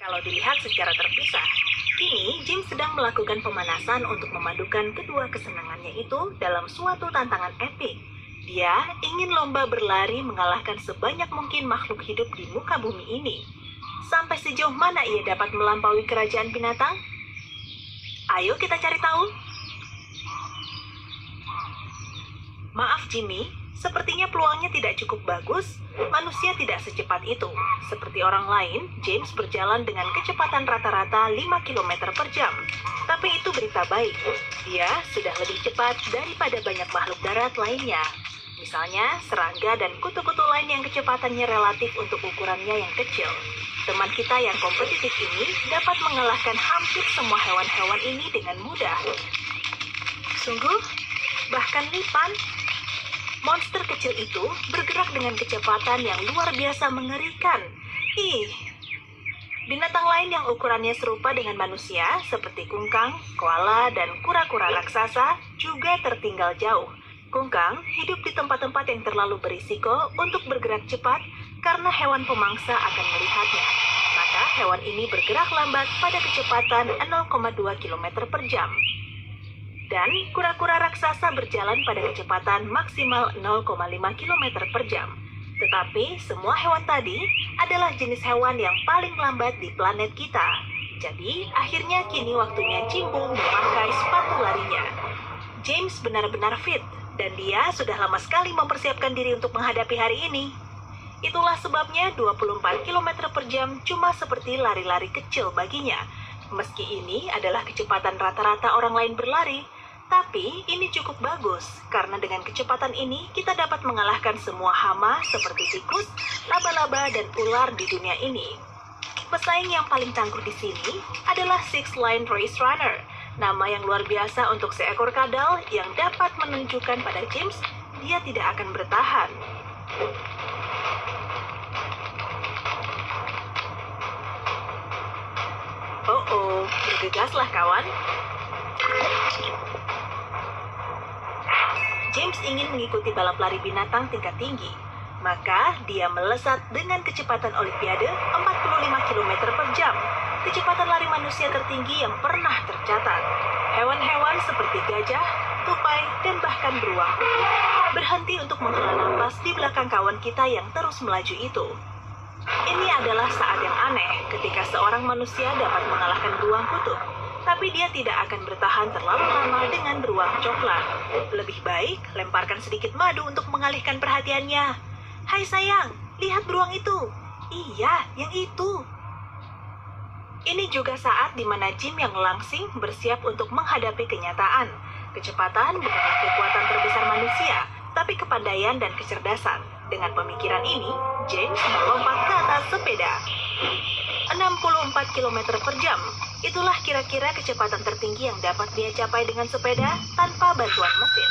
Kalau dilihat secara terpisah, kini James sedang melakukan pemanasan untuk memadukan kedua kesenangannya itu dalam suatu tantangan epik. Dia ingin lomba berlari mengalahkan sebanyak mungkin makhluk hidup di muka bumi ini. Sampai sejauh mana ia dapat melampaui kerajaan binatang? Ayo kita cari tahu. Maaf Jimmy, sepertinya peluangnya tidak cukup bagus. Manusia tidak secepat itu. Seperti orang lain, James berjalan dengan kecepatan rata-rata 5 km per jam. Tapi itu berita baik. Dia sudah lebih cepat daripada banyak makhluk darat lainnya. Misalnya, serangga dan kutu-kutu lain yang kecepatannya relatif untuk ukurannya yang kecil. Teman kita yang kompetitif ini dapat mengalahkan hampir semua hewan-hewan ini dengan mudah. Sungguh, bahkan lipan, monster kecil itu bergerak dengan kecepatan yang luar biasa mengerikan. Binatang lain yang ukurannya serupa dengan manusia, seperti kungkang, koala, dan kura-kura raksasa, juga tertinggal jauh. Kungkang hidup di tempat-tempat yang terlalu berisiko untuk bergerak cepat karena hewan pemangsa akan melihatnya. Maka hewan ini bergerak lambat pada kecepatan 0,2 km per jam. Dan kura-kura raksasa berjalan pada kecepatan maksimal 0,5 km per jam. Tetapi semua hewan tadi adalah jenis hewan yang paling lambat di planet kita. Jadi akhirnya kini waktunya Jimbo memakai sepatu larinya. James benar-benar fit dan dia sudah lama sekali mempersiapkan diri untuk menghadapi hari ini. Itulah sebabnya 24 km per jam cuma seperti lari-lari kecil baginya. Meski ini adalah kecepatan rata-rata orang lain berlari, tapi ini cukup bagus, karena dengan kecepatan ini kita dapat mengalahkan semua hama seperti tikus, laba-laba, dan ular di dunia ini. Pesaing yang paling tangguh di sini adalah Six Line Race Runner, nama yang luar biasa untuk seekor kadal yang dapat menunjukkan pada James dia tidak akan bertahan. Bergegaslah kawan. James ingin mengikuti balap lari binatang tingkat tinggi, maka dia melesat dengan kecepatan Olimpiade 45 km per jam, kecepatan lari manusia tertinggi yang pernah tercatat. Hewan-hewan seperti gajah, tupai, dan bahkan beruang putih berhenti untuk menghela napas di belakang kawan kita yang terus melaju itu. Ini adalah saat yang aneh ketika seorang manusia dapat mengalahkan beruang kutub, tapi dia tidak akan bertahan terlalu lama dengan beruang coklat. Lebih baik lemparkan sedikit madu untuk mengalihkan perhatiannya. Hai sayang, lihat beruang itu. Iya, yang itu. Ini juga saat di mana Jim yang langsing bersiap untuk menghadapi kenyataan. Kecepatan bukanlah kekuatan terbesar manusia, tapi kepandaian dan kecerdasan. Dengan pemikiran ini, James melompat ke atas sepeda. 64 km per jam. Itulah kira-kira kecepatan tertinggi yang dapat dia capai dengan sepeda tanpa bantuan mesin.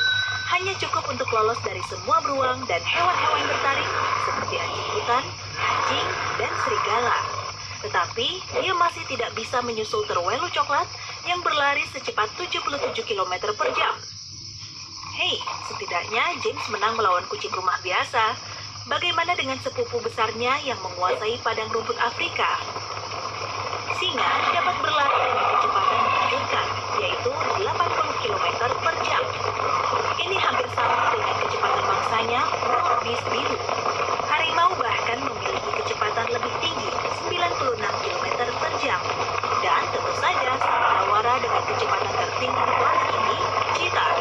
Hanya cukup untuk lolos dari semua beruang dan hewan-hewan bertaring seperti anjing hutan, anjing, dan serigala. Tetapi, dia masih tidak bisa menyusul terwelu coklat yang berlari secepat 77 km per jam. Hei, setidaknya James menang melawan kucing rumah biasa. Bagaimana dengan sepupu besarnya yang menguasai padang rumput Afrika? Singa dapat berlari dengan kecepatan mengejutkan, yaitu 80 km per jam. Ini hampir sama dengan kecepatan mangsanya, wild beast biru. Harimau bahkan memiliki kecepatan lebih tinggi, 96 km per jam. Dan tentu saja sang jawara dengan kecepatan tertinggi di planet ini, cheetah.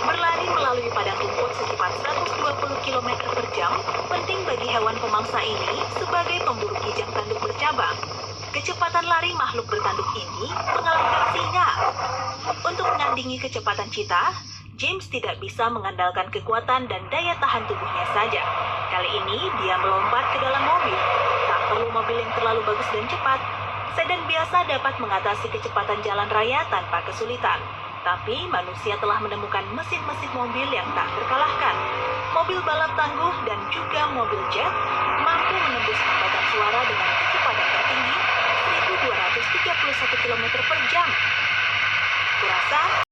Berlari melalui padang rumput secepat 120 km per jam penting bagi hewan pemangsa ini sebagai pemburu kijang tanduk bercabang. Kecepatan lari makhluk bertanduk ini mengalahkan singa. Untuk menandingi kecepatan cheetah, James tidak bisa mengandalkan kekuatan dan daya tahan tubuhnya saja. Kali ini dia melompat ke dalam mobil. Tak perlu mobil yang terlalu bagus dan cepat. Sedan biasa dapat mengatasi kecepatan jalan raya tanpa kesulitan. Tapi manusia telah menemukan mesin-mesin mobil yang tak terkalahkan. Mobil balap tangguh dan juga mobil jet mampu menembus hambatan suara dengan kecepatan tertinggi 1231 km per jam. Kurasa